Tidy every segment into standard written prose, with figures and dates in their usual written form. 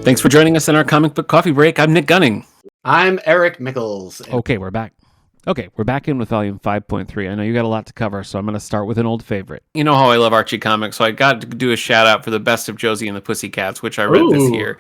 Thanks for joining us in our comic book coffee break. I'm Nick Gunning. I'm Eric Mickles. Okay, we're back. We're back in with volume 5.3. I know you got a lot to cover, so I'm going to start with an old favorite. You know how I love Archie comics, so I got to do a shout out for the Best of Josie and the Pussycats, which I read this year.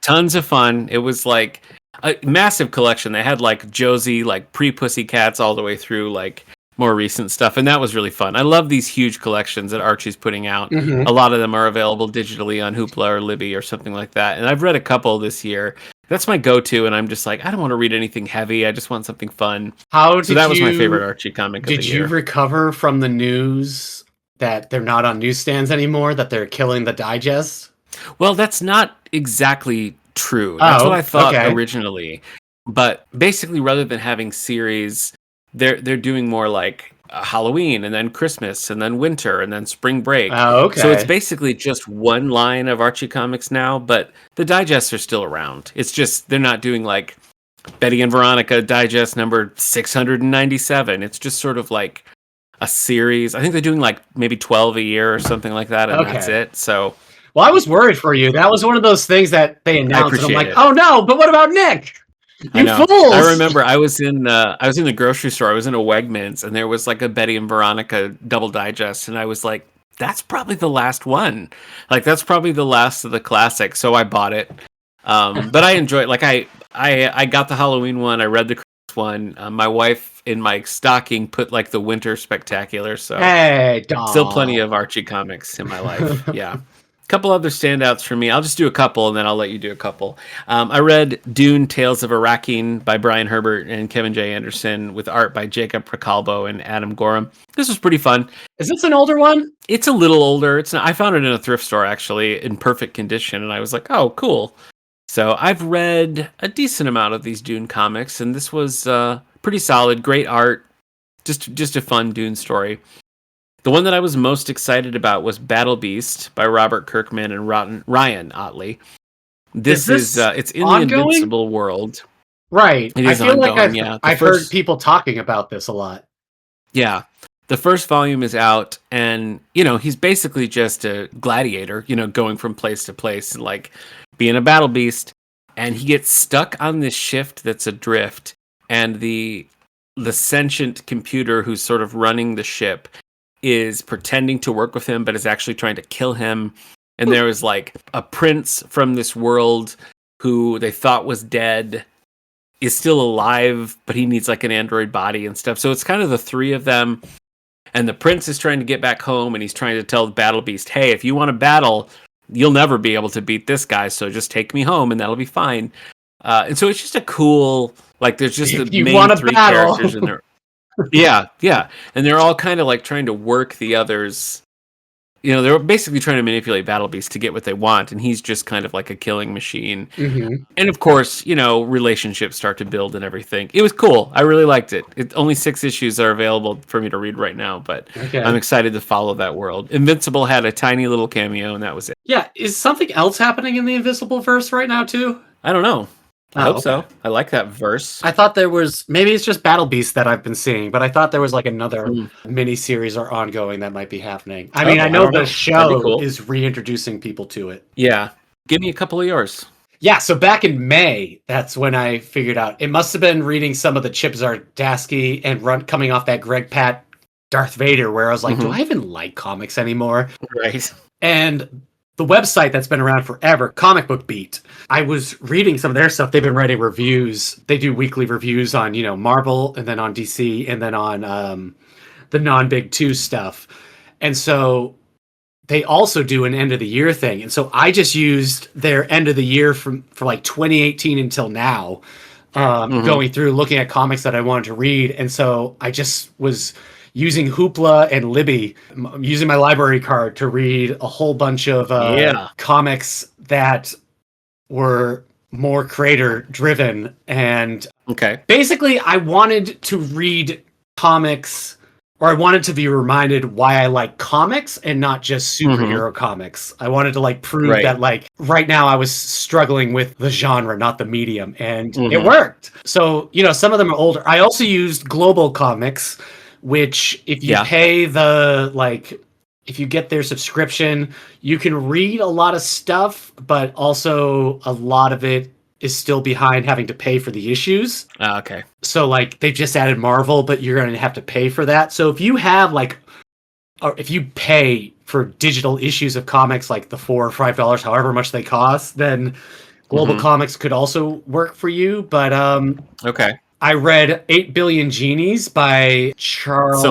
Tons of fun. It was like a massive collection. They had like Josie, like pre-Pussycats, all the way through like more recent stuff, and that was really fun. I love these huge collections that Archie's putting out. Mm-hmm. A lot of them are available digitally on Hoopla or Libby or something like that, and I've read a couple this year. That's my go-to, and I'm just like, I don't want to read anything heavy. I just want something fun. So that was my favorite Archie comic of the year. Did you recover from the news that they're not on newsstands anymore, that they're killing the digest? Well, that's not exactly true. That's what I thought originally. But basically, rather than having series, they're doing more like Halloween, and then Christmas, and then winter, and then spring break. So it's basically just one line of Archie comics now, but the digests are still around. It's just they're not doing like Betty and Veronica digest number 697. It's just sort of like a series. I think they're doing like maybe 12 a year or something like that, and that's it. So, well, I was worried for you. That was one of those things that they announced, and I'm like, oh no, but what about Nick? You fools! I remember I was in the grocery store. I was in a Wegmans, and there was like a Betty and Veronica double digest, and I was like, "That's probably the last one. Like that's probably the last of the classics." So I bought it. But I enjoyed it. Like I got the Halloween one. I read the Christmas one. My wife in my stocking put like the Winter Spectacular. So still plenty of Archie comics in my life. Yeah. Couple other standouts for me. I'll just do a couple, and then I'll let you do a couple. I read Dune: Tales of Arrakeen by Brian Herbert and Kevin J. Anderson, with art by Jacob Procalbo and Adam Gorham. This was pretty fun. Is this an older one? It's a little older. It's not, I found it in a thrift store, actually, in perfect condition, and I was like, oh, cool. So I've read a decent amount of these Dune comics, and this was pretty solid. Great art. Just a fun Dune story. The one that I was most excited about was Battle Beast by Robert Kirkman and Ryan Ottley. This is it's in ongoing? The Invincible world. Right. It is ongoing, I've heard people talking about this a lot. Yeah. The first volume is out, and, you know, he's basically just a gladiator, you know, going from place to place and, like, being a battle beast. And he gets stuck on this shift that's adrift, and the sentient computer who's sort of running the ship is pretending to work with him, but is actually trying to kill him. And there was like a prince from this world who they thought was dead is still alive, but he needs like an android body and stuff. So it's kind of the three of them. And the prince is trying to get back home, and he's trying to tell the battle beast, hey, if you want to battle, you'll never be able to beat this guy. So just take me home and that'll be fine. And so it's just a cool, like there's just the main three characters in there. Yeah. And they're all kind of like trying to work the others. You know, they're basically trying to manipulate Battle Beast to get what they want, and he's just kind of like a killing machine. Mm-hmm. And of course, you know, relationships start to build and everything. It was cool. I really liked it. Only 6 issues are available for me to read right now, but I'm excited to follow that world. Invincible had a tiny little cameo, and that was it. Yeah, is something else happening in the Invisible verse right now, too? I don't know. I hope so. I like that verse. I thought there was, maybe it's just Battle Beast that I've been seeing, but I thought there was like another mini-series or ongoing that might be happening. I mean, I know the show is reintroducing people to it. Yeah. Give me a couple of yours. Yeah, so back in May, that's when I figured out. It must have been reading some of the Chip Zdarsky and coming off that Greg Pak Darth Vader, where I was like, do I even like comics anymore? Right. And the website that's been around forever, Comic Book Beat, I was reading some of their stuff. They've been writing reviews. They do weekly reviews on, you know, Marvel, and then on DC, and then on the non-Big 2 stuff. And so they also do an end of the year thing. And so I just used their end of the year for like 2018 until now, going through looking at comics that I wanted to read. And so I just was using Hoopla and Libby, using my library card to read a whole bunch of comics that were more creator driven. And basically I wanted to read comics, or I wanted to be reminded why I like comics and not just superhero comics. I wanted to like prove that like right now I was struggling with the genre, not the medium, and it worked. So, you know, some of them are older. I also used Global Comics, which if you pay the like if you get their subscription, you can read a lot of stuff, but also a lot of it is still behind having to pay for the issues. Okay. So like they've just added Marvel, but you're going to have to pay for that. So if you have like, or if you pay for digital issues of comics, like the $4 or $5, however much they cost, then Global Comics could also work for you. But okay. I read 8 Billion Genies by Charles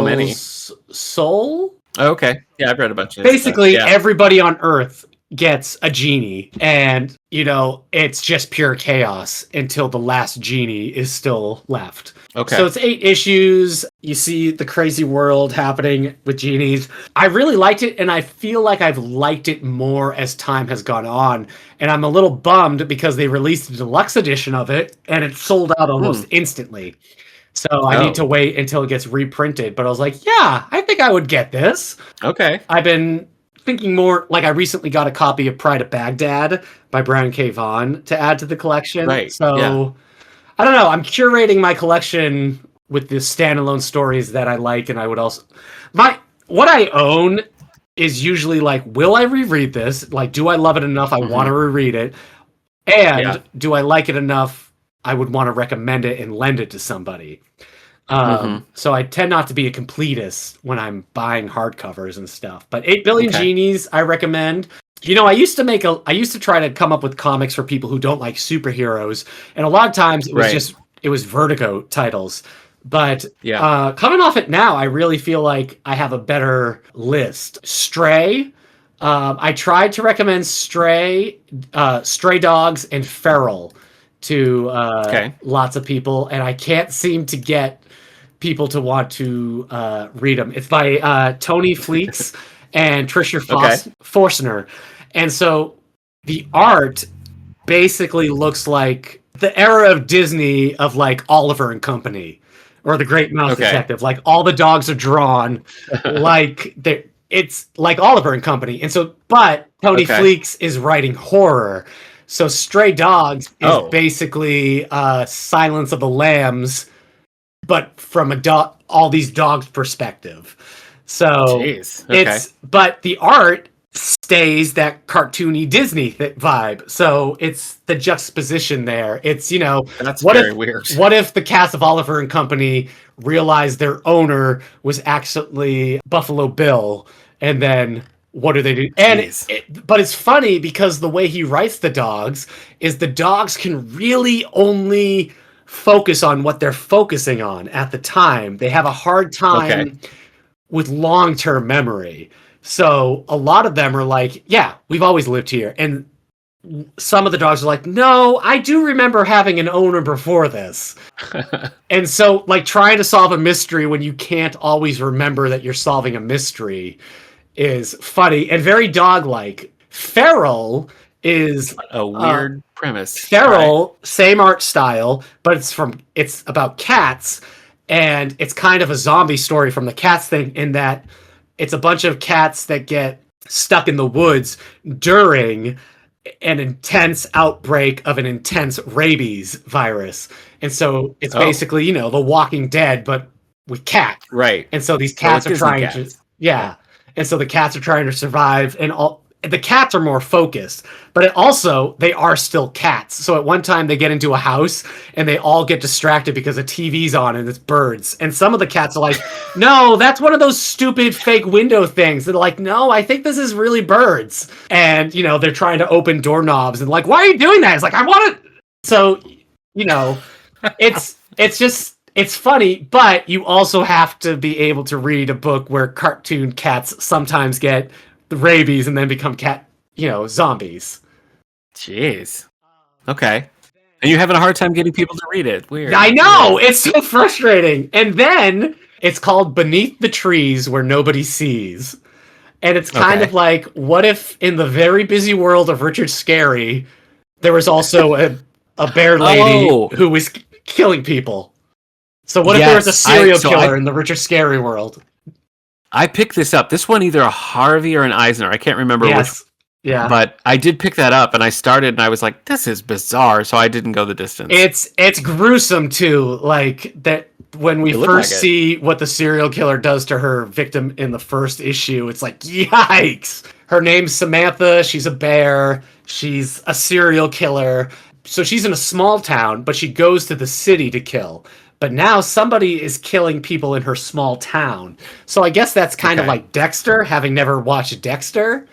Soule. Oh, okay. Yeah, I've read a bunch of this Basically, stuff. Yeah. everybody on Earth gets a genie, and it's just pure chaos until the last genie is still left. Okay. So it's 8 issues. You see the crazy world happening with genies. I really liked it, and I feel like I've liked it more as time has gone on. And I'm a little bummed because they released a deluxe edition of it, and it sold out almost instantly. So I need to wait until it gets reprinted. But I was like, yeah, I think I would get this. Okay. I've been thinking more, like I recently got a copy of Pride of Baghdad by Brian K. Vaughan to add to the collection. Right. So Yeah. I don't know. I'm curating my collection with the standalone stories that I like, and I would also what I own is usually like, will I reread this? Like, do I love it enough I want to reread it? And do I like it enough I would want to recommend it and lend it to somebody? So I tend not to be a completist when I'm buying hardcovers and stuff. But 8 Billion Genies, I recommend. I used to try to come up with comics for people who don't like superheroes, and a lot of times it was it was Vertigo titles. But coming off it now, I really feel like I have a better list. Stray. I tried to recommend Stray Dogs, and Feral to lots of people, and I can't seem to get people to want to read them. It's by Tony Fleets and Tricia Forstner. And so the art basically looks like the era of Disney of like Oliver and Company or The Great Mouse Detective. Like all the dogs are drawn like it's like Oliver and Company. And so, but Tony Fleets is writing horror. So Stray Dogs is basically Silence of the Lambs, but from all these dogs' perspective. So but the art stays that cartoony Disney vibe. So it's the juxtaposition there. It's that's very weird. What if the cast of Oliver and Company realized their owner was actually Buffalo Bill, and then what do they do? And but it's funny because the way he writes the dogs is the dogs can really only focus on what they're focusing on at the time. They have a hard time with long-term memory. So a lot of them are like, yeah, we've always lived here. And some of the dogs are like, no, I do remember having an owner before this. And so like trying to solve a mystery when you can't always remember that you're solving a mystery is funny and very dog-like. Feral is a weird premise. Feral, same art style, but it's about cats, and it's kind of a zombie story from the cats thing in that it's a bunch of cats that get stuck in the woods during an intense outbreak of an intense rabies virus. And so it's basically, The Walking Dead, but with cats. Right. And so these cats are trying to... Yeah. And so the cats are trying to survive, and the cats are more focused, but they are still cats. So at one time they get into a house and they all get distracted because a TV's on and it's birds. And some of the cats are like, no, that's one of those stupid fake window things. They're like, no, I think this is really birds. And, they're trying to open doorknobs and like, why are you doing that? It's like, I want to. So, it's funny, but you also have to be able to read a book where cartoon cats sometimes get the rabies and then become zombies. Jeez. Okay. And you're having a hard time getting people to read it. Weird. I know! It's so frustrating. And then it's called Beneath the Trees Where Nobody Sees. And it's kind of like, what if in the very busy world of Richard Scarry, there was also a bear lady who was killing people? So what if there was a serial killer in the Richard Scarry world? I picked this up. This one either a Harvey or an Eisner. I can't remember which. Yeah. But I did pick that up, and I started, and I was like, this is bizarre, so I didn't go the distance. It's gruesome, too. Like, that When we It looked first like it. see what the serial killer does to her victim in the first issue, it's like, yikes! Her name's Samantha. She's a bear. She's a serial killer. So she's in a small town, but she goes to the city to kill. But now somebody is killing people in her small town. So I guess that's kind of Okay. like Dexter, having never watched Dexter.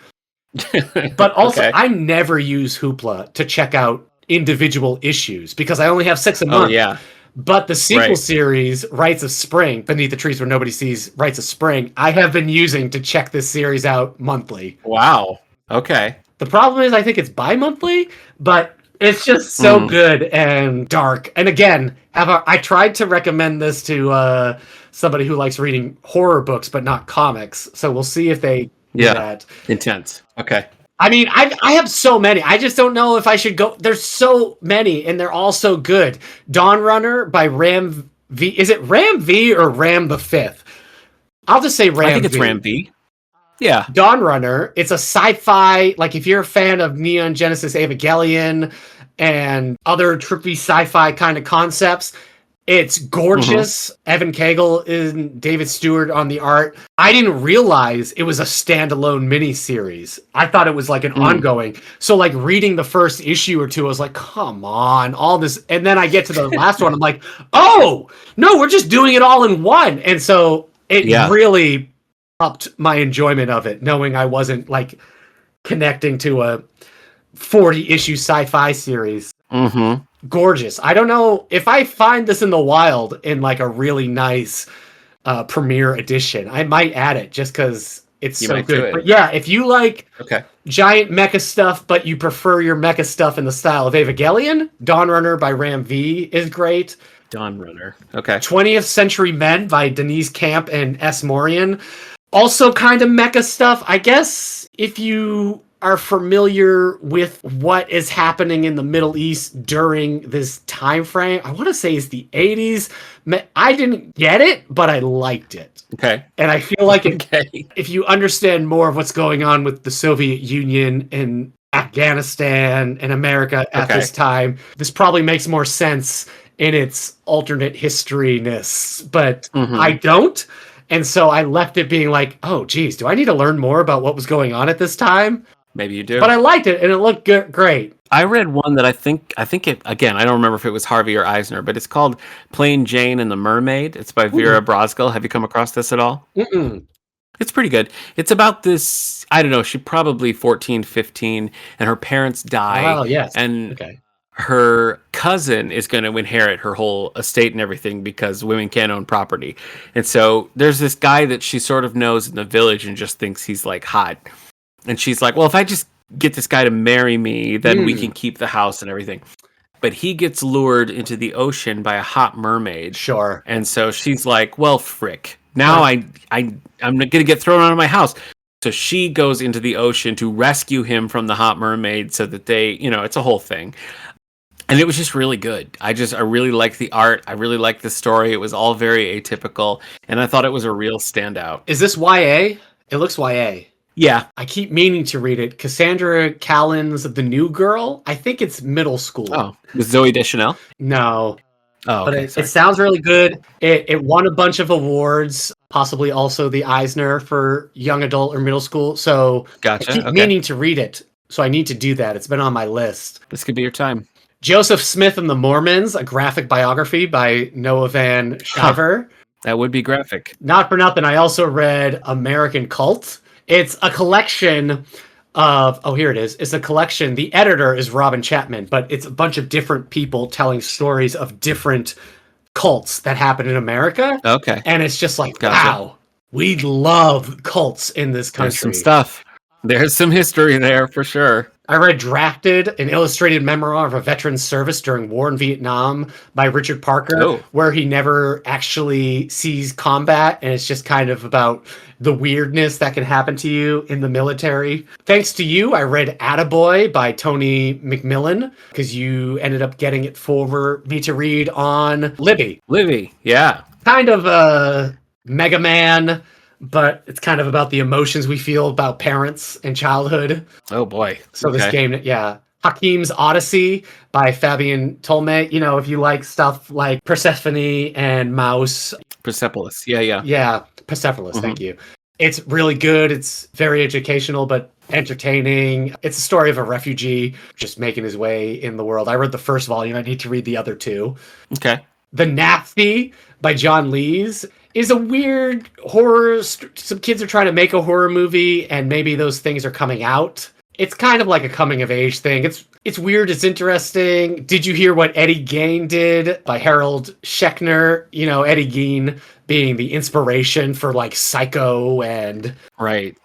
But also, Okay. I never use Hoopla to check out individual issues because I only have 6 a Oh month. yeah. But the sequel Right. series, Rites of Spring, Beneath the Trees Where Nobody Sees, Rites of Spring, I have been using to check this series out monthly. Wow. Okay. The problem is I think it's bi-monthly, but it's just so good and dark. And again, I tried to recommend this to somebody who likes reading horror books but not comics. So we'll see if they do that. Intense. Okay. I mean, I have so many. I just don't know if I should go. There's so many, and they're all so good. Dawn Runner by Ram V. Is it Ram V or Ram the Fifth? I'll just say Ram V. I think it's Ram V. Yeah. Dawn Runner. It's a sci-fi. Like if you're a fan of Neon Genesis Evangelion and other trippy sci-fi kind of concepts, it's gorgeous. Evan Cagle and David Stewart on the art. I didn't realize it was a standalone miniseries. I thought it was like an ongoing. So like reading the first issue or two, I was like, come on, all this. And then I get to the last one. I'm like, oh, no, we're just doing it all in one. And so it really upped my enjoyment of it, knowing I wasn't like connecting to a 40 issue sci-fi series. Mm-hmm. Gorgeous. I don't know if I find this in the wild in like a really nice premiere edition. I might add it just because it's so good. But yeah, if you like giant mecha stuff, but you prefer your mecha stuff in the style of Evangelion, Dawn Runner by Ram V is great. Dawn Runner. Okay. 20th Century Men by Denise Camp and S. Morian. Also kind of mecha stuff. I guess if you are familiar with what is happening in the Middle East during this time frame, I want to say it's the 80s. I didn't get it, but I liked it. Okay. And I feel like if you understand more of what's going on with the Soviet Union and Afghanistan and America at this time, this probably makes more sense in its alternate historyness, but I don't. And so I left it being like, oh, geez, do I need to learn more about what was going on at this time? Maybe you do. But I liked it, and it looked great. I read one that I think it, again, I don't remember if it was Harvey or Eisner, but it's called Plain Jane and the Mermaid. It's by Vera Brosgil. Have you come across this at all? Mm-mm. It's pretty good. It's about this, I don't know, she probably 14, 15, and her parents die. Oh, yes. And her cousin is going to inherit her whole estate and everything because women can't own property. And so there's this guy that she sort of knows in the village and just thinks he's like hot. And she's like, well, if I just get this guy to marry me, then we can keep the house and everything. But he gets lured into the ocean by a hot mermaid. Sure. And so she's like, well, frick. Now I'm going to get thrown out of my house. So she goes into the ocean to rescue him from the hot mermaid so that they, it's a whole thing. And it was just really good. I really liked the art. I really liked the story. It was all very atypical. And I thought it was a real standout. Is this YA? It looks YA. Yeah. I keep meaning to read it. Cassandra Callan's The New Girl. I think it's middle school. Oh, with Zooey Deschanel? No. Oh, okay, but it sounds really good. It won a bunch of awards, possibly also the Eisner for young adult or middle school. So gotcha. I keep meaning to read it. So I need to do that. It's been on my list. This could be your time. Joseph Smith and the Mormons, a graphic biography by Noah Van Sciver. That would be graphic. Not for nothing, I also read American Cult. It's a collection of, here it is. It's a collection. The editor is Robin Chapman, but it's a bunch of different people telling stories of different cults that happen in America. Okay. And it's just like, wow, we love cults in this country. There's some stuff. There's some history there for sure. I read Drafted, an illustrated memoir of a veteran's service during war in Vietnam by Richard Parker, where he never actually sees combat, and it's just kind of about the weirdness that can happen to you in the military. Thanks to you, I read Attaboy by Tony McMillan, because you ended up getting it for me to read on Libby. Libby, yeah. Kind of a Mega Man, but it's kind of about the emotions we feel about parents and childhood. Oh boy. So this game, Hakim's Odyssey by Fabian Tolme. You know, if you like stuff like Persephone and Mouse. Persepolis. Yeah. Yeah, Persepolis, thank you. It's really good. It's very educational, but entertaining. It's a story of a refugee just making his way in the world. I read the first volume. I need to read the other two. Okay. The Naphthy by John Lees is a weird horror. Some kids are trying to make a horror movie, and maybe those things are coming out. It's kind of like a coming of age thing. It's weird. It's interesting. Did you hear what Eddie Gein did by Harold Schechner? You know, Eddie Gein being the inspiration for like Psycho and Right.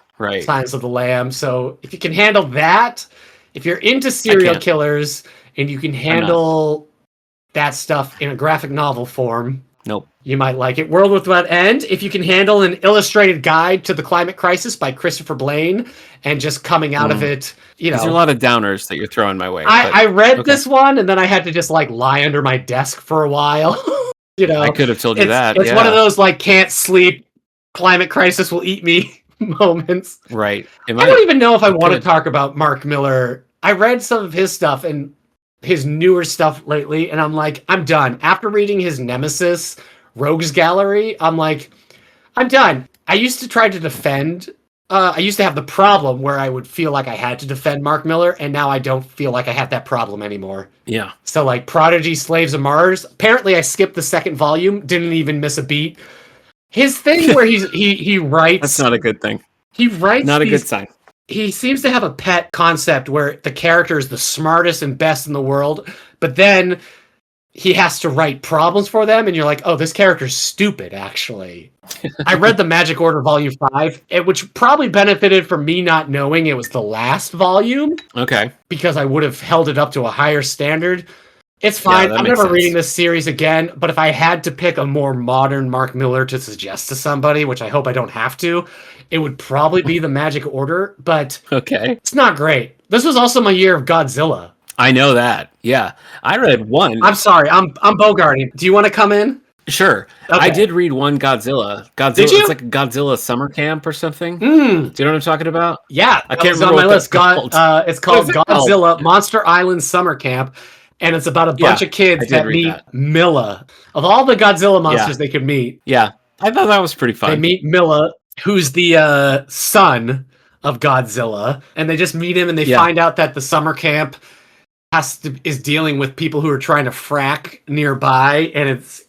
Silence of the Lamb. So if you can handle that, if you're into serial killers and you can handle that stuff in a graphic novel form, nope, you might like it. World Without End, if you can handle an illustrated guide to the climate crisis by Christopher Blaine and just coming out of it, you know. There's a lot of downers that you're throwing my way. I read this one and then I had to just like lie under my desk for a while. You know, I could have told you that. It's one of those like can't sleep, climate crisis will eat me moments. Right. I don't even know if I want to talk about Mark Millar. I read some of his stuff and his newer stuff lately, and I'm like, I'm done. After reading his Nemesis, Rogues Gallery, I'm like, I'm done. I used to try to defend. I used to have the problem where I would feel like I had to defend Mark Millar, and now I don't feel like I have that problem anymore. Yeah. So like Prodigy, Slaves of Mars. Apparently, I skipped the second volume, didn't even miss a beat. His thing where he writes. That's not a good thing. He writes. Not a good sign. He seems to have a pet concept where the character is the smartest and best in the world, but then he has to write problems for them, and you're like, oh, this character's stupid, actually. I read the Magic Order Volume 5, which probably benefited from me not knowing it was the last volume. Okay. Because I would have held it up to a higher standard. It's fine. Yeah, I'm never reading this series again, but if I had to pick a more modern Mark Millar to suggest to somebody, which I hope I don't have to, it would probably be the Magic Order, but it's not great. This was also my year of Godzilla. I know that. Yeah. I read one. I'm sorry. I'm bogarting. Do you want to come in? Sure. Okay. I did read one Godzilla. Did you? It's like a Godzilla summer camp or something. Do you know what I'm talking about? Yeah. I can't remember on my what list. It's called Godzilla Monster Island Summer Camp. And it's about a bunch of kids that meet Milla. Of all the Godzilla monsters they could meet. Yeah. I thought that was pretty fun. They meet Milla, who's the son of Godzilla. And they just meet him and they find out that the summer camp is dealing with people who are trying to frack nearby. And it's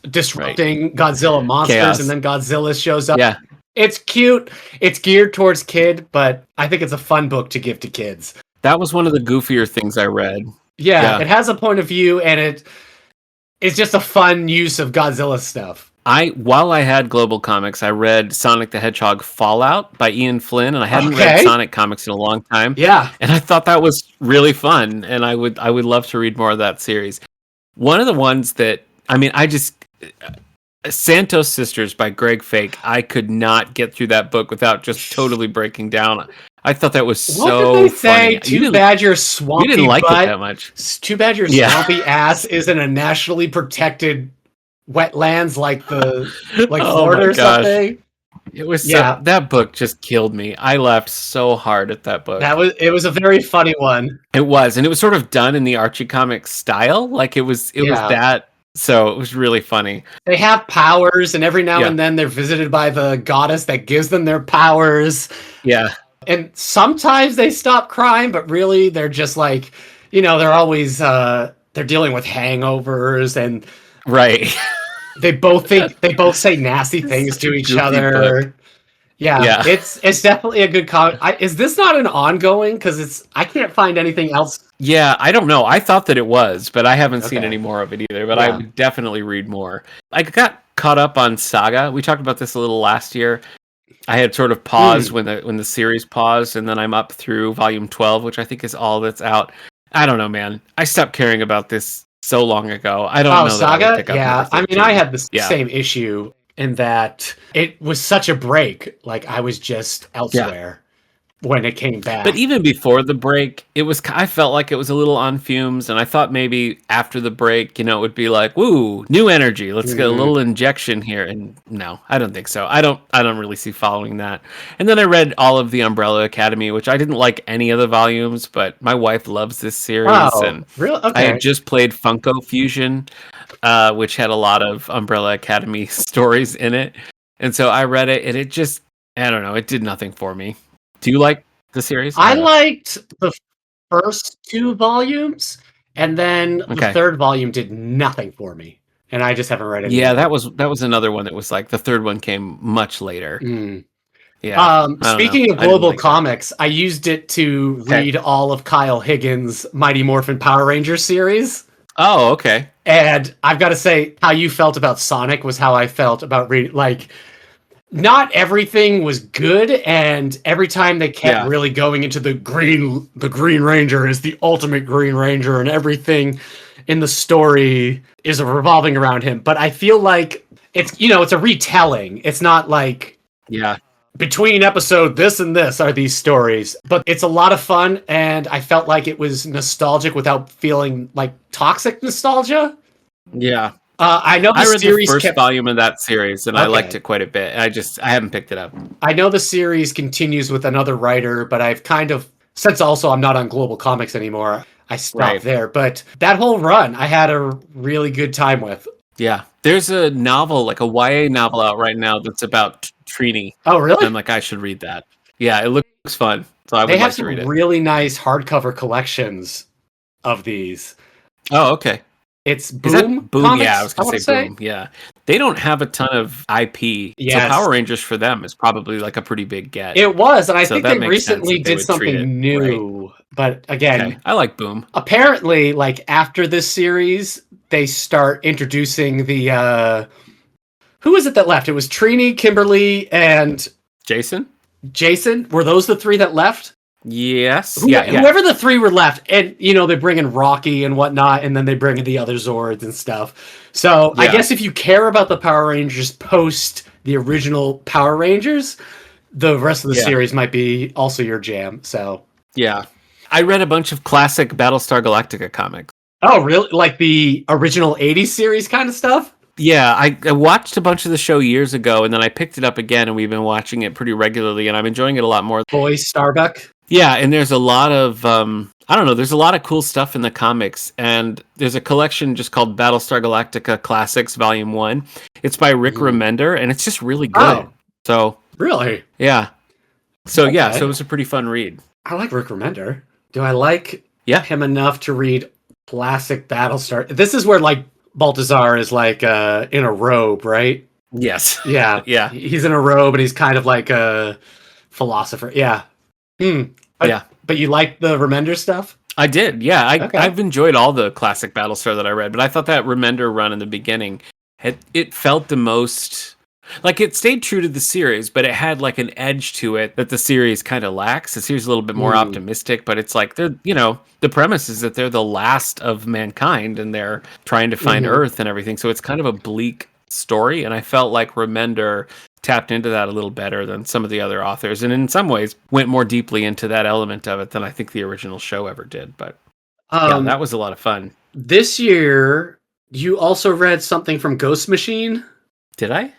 disrupting Godzilla monsters. Chaos. And then Godzilla shows up. Yeah. It's cute. It's geared towards kid, but I think it's a fun book to give to kids. That was one of the goofier things I read. Yeah, it has a point of view, and it's just a fun use of Godzilla stuff. While I had Global Comics, I read Sonic the Hedgehog Fallout by Ian Flynn, and I hadn't read Sonic comics in a long time. Yeah, and I thought that was really fun, and I would love to read more of that series. One of the ones that Santos Sisters by Greg Fake, I could not get through that book without just totally breaking down. I thought that was so funny. What did they say? Too bad your swampy You didn't like butt, it that much. Too bad your swampy ass isn't a nationally protected wetlands like Florida or something. It was that book just killed me. I laughed so hard at that book. It was a very funny one. It was, and it was sort of done in the Archie Comics style. Like it was that. So it was really funny. They have powers, and every now and then they're visited by the goddess that gives them their powers. Yeah. And sometimes they stop crime, but really they're just like, they're always they're dealing with hangovers, and they both say nasty things to each other. Book. Yeah, it's definitely a good comic. Is this not an ongoing? Because I can't find anything else. Yeah, I don't know. I thought that it was, but I haven't seen any more of it either. But I would definitely read more. I got caught up on Saga. We talked about this a little last year. I had sort of paused when the series paused, and then I'm up through volume 12, which I think is all that's out. I don't know, man. I stopped caring about this so long ago. I don't know. Saga? I had the same issue in that it was such a break. Like I was just elsewhere. when it came back. But even before the break, I felt like it was a little on fumes, and I thought maybe after the break, it would be like, woo, new energy. Let's get a little injection here. And no, I don't think so. I don't really see following that. And then I read all of the Umbrella Academy, which I didn't like any of the volumes, but my wife loves this series. Oh, and really? I Okay. had just played Funko Fusion, which had a lot of Umbrella Academy stories in it. And so I read it, and it just, I don't know, it did nothing for me. Do you like the series? I liked the first 2 volumes, and then the Okay. 3rd volume did nothing for me, and I just haven't read it. Yeah, that was another one that was like the third one came much later. Mm. Yeah. I don't Speaking know. of I didn't Global like that. Comics, I used it to Okay. read all of Kyle Higgins' Mighty Morphin Power Rangers series. Oh, okay. And I've got to say, how you felt about Sonic was how I felt about reading. Like, not everything was good, and every time they kept really going into the Green Ranger is the ultimate Green Ranger, and everything in the story is revolving around him. But I feel like it's it's a retelling. It's not like between episode this and this are these stories, but it's a lot of fun, and I felt like it was nostalgic without feeling like toxic nostalgia. Yeah. I know I read the series first volume of that series, and I Okay. liked it quite a bit. I haven't picked it up. I know the series continues with another writer, but I've kind of, since also I'm not on Global Comics anymore, I stopped there. But that whole run, I had a really good time with. Yeah. There's a novel, like a YA novel out right now that's about Trini. Oh, really? I'm like, I should read that. Yeah, it looks fun. So I would They have like to some read it. really nice hardcover collections of these. Oh, okay. It's Is that Boom Boom? Comics, Yeah, I was I gonna wanna say Boom. Yeah, they don't have a ton of IP, so Yes. Power Rangers for them is probably like a pretty big get. It was, and I So think that they makes sense recently that they did would treat it something new. But again, Okay, I like Boom. apparently, like after this series, they start introducing the who was it that left? It was Trini, Kimberly, and Jason? Jason. Were those the 3 that left? Yes. Yeah. Whoever the 3 were left, and they bring in Rocky and whatnot, and then they bring in the other Zords and stuff. So I Yeah. guess if you care about the Power Rangers post the original Power Rangers, the rest of the Yeah. series might be also your jam. So Yeah. I read a bunch of classic Battlestar Galactica comics. oh, really? Like the original 80s series kind of stuff? Yeah, I watched a bunch of the show years ago, and then I picked it up again, and we've been watching it pretty regularly, and I'm enjoying it a lot more. Boys Starbuck. Yeah, and there's a lot of I don't know, there's a lot of cool stuff in the comics, and there's a collection just called Battlestar Galactica Classics Volume 1. It's by Rick Remender, and it's just really good. Oh. So, Really? yeah. So, yeah, Okay. so it was a pretty fun read. I like Rick Remender. Do I like Yeah. him enough to read classic Battlestar? This is where like Baltazar is like in a robe, right? Yes. Yeah. Yeah. He's in a robe and he's kind of like a philosopher. Yeah. Yeah. But you like the Remender stuff? I did. Yeah, Okay. I've enjoyed all the classic Battlestar that I read, but I thought that Remender run in the beginning it felt the most like it stayed true to the series, but it had like an edge to it that the series kind of lacks. The series is a little bit more optimistic, but it's like they're the premise is that they're the last of mankind and they're trying to find Earth and everything. So it's kind of a bleak story, and I felt like Remender tapped into that a little better than some of the other authors, and in some ways went more deeply into that element of it than I think the original show ever did. But yeah, that was a lot of fun. This year, you also read something from Ghost Machine, Did I?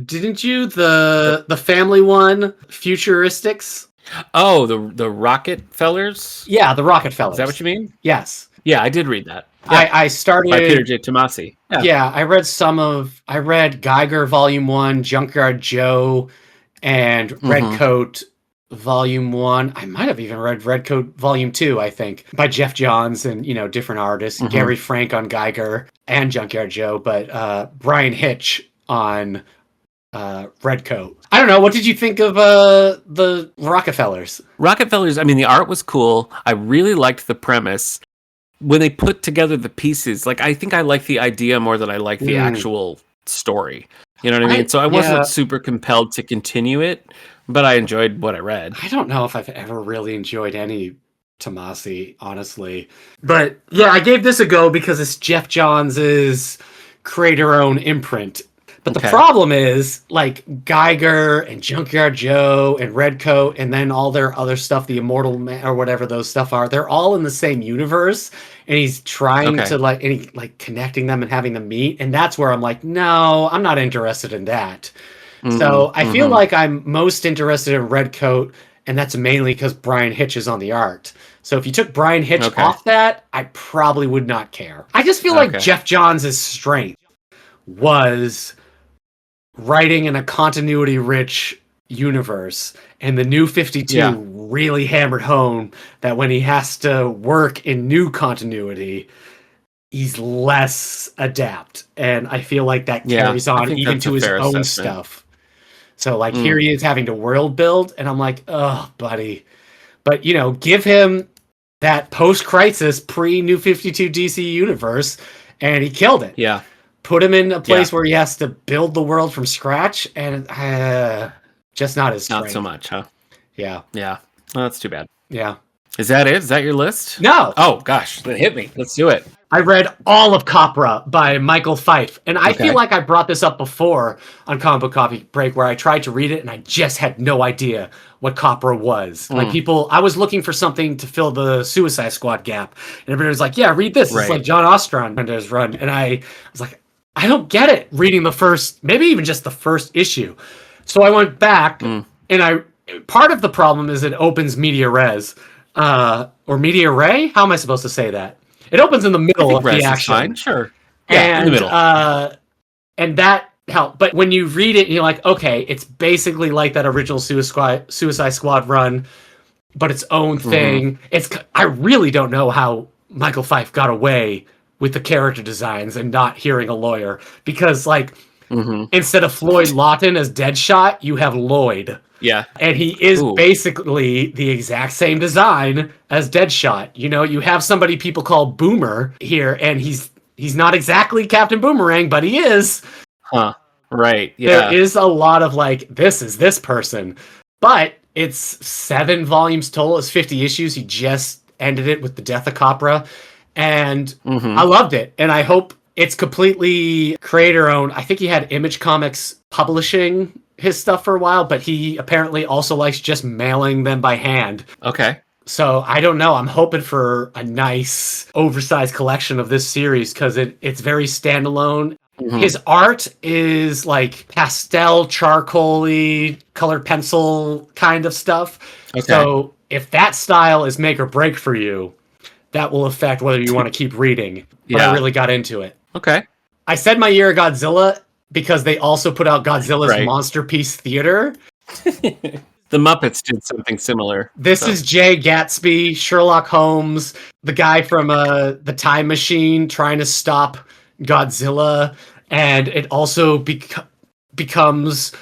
didn't you? The family one, Futuristics. Oh, the Rocket Fellers? Yeah, the Rocket Fellas. Is that what you mean? Yes. Yeah, I did read that. I started By Peter J. Tomasi. Yeah, I read Geiger Volume 1, Junkyard Joe, and Redcoat Volume 1. I might have even read Redcoat Volume 2, I think, by Jeff Johns and, different artists. Gary Frank on Geiger and Junkyard Joe, but Brian Hitch on Redcoat. I don't know. What did you think of the Rockefellers? Rockefellers, I mean, the art was cool. I really liked the premise. When they put together the pieces, like I think I like the idea more than I like the actual story. You know what I mean? So I wasn't super compelled to continue it, but I enjoyed what I read. I don't know if I've ever really enjoyed any Tomasi, honestly. But yeah, I gave this a go because it's Jeff Johns' creator-own imprint. But the Okay. problem is, like, Geiger and Junkyard Joe and Redcoat, and then all their other stuff, the Immortal Man or whatever those stuff are, they're all in the same universe. And he's trying Okay. to like connecting them and having them meet. And that's where I'm like, no, I'm not interested in that. So I feel like I'm most interested in Redcoat, and that's mainly because Brian Hitch is on the art. So if you took Brian Hitch Okay. off that, I probably would not care. I just feel like Okay. Jeff Johns' strength was writing in a continuity-rich universe, and the New 52 Yeah. really hammered home that when he has to work in new continuity, he's less adept. And I feel like that Yeah, carries I on think even that's to a his fair own assessment. stuff. So like here he is having to world build, and I'm like, oh, buddy. But you know, give him that post-crisis pre-New 52 DC universe, and he killed it. Yeah. Put him in a place where he has to build the world from scratch, and just not his strength. Not so much, huh? Yeah. Yeah. Well, that's too bad. Yeah. Is that it? Is that your list? No. Oh gosh, then hit me. Let's do it. I read all of Copra by Michael Fife, and I Okay. feel like I brought this up before on Comic Book Coffee Break, where I tried to read it and I just had no idea what Copra was. Like I was looking for something to fill the Suicide Squad gap, and everybody was like, "Yeah, read this. It's Right. like John Ostrom and his run," and I was like, "I don't get it." Reading the first, maybe even just the first issue, so I went back, and part of the problem is it opens media res, or media ray. How am I supposed to say that? It opens in the middle of Res the is action. fine. Sure. Yeah, And, in the middle. And that helped. But when you read it, and you're like, okay, it's basically like that original Suicide Squad run, but its own thing. I really don't know how Michael Fife got away with the character designs and not hearing a lawyer, because like instead of Floyd Lawton as Deadshot, you have Lloyd. Yeah. And he is Ooh. basically the exact same design as Deadshot. You know, you have somebody people call Boomer here, and he's not exactly Captain Boomerang, but he is. Huh. Right. Yeah. There is a lot of like, this is this person. But it's 7 volumes total. It's 50 issues. He just ended it with the death of Copra. And I loved it. And I hope it's completely creator owned. I think he had Image Comics publishing his stuff for a while, but he apparently also likes just mailing them by hand. Okay. So I don't know. I'm hoping for a nice oversized collection of this series because it's very standalone. His art is like pastel, charcoal-y, colored pencil kind of stuff. Okay. So if that style is make or break for you, that will affect whether you want to keep reading. But I Yeah. really got into it. Okay. I said my year of Godzilla because they also put out Godzilla's Right. Monsterpiece Theater. The Muppets did something similar. This is Jay Gatsby, Sherlock Holmes, the guy from The Time Machine trying to stop Godzilla. And it also becomes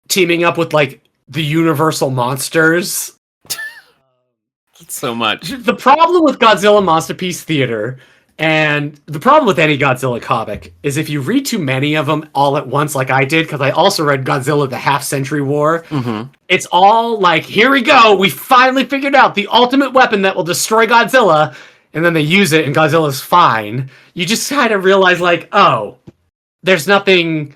teaming up with like the Universal Monsters. so much. The problem with Godzilla Masterpiece Theater, and the problem with any Godzilla comic, is if you read too many of them all at once, like I did, because I also read Godzilla the Half-Century War, it's all like, here we go, we finally figured out the ultimate weapon that will destroy Godzilla, and then they use it and Godzilla's fine. You just kind of realize, like, oh, there's nothing...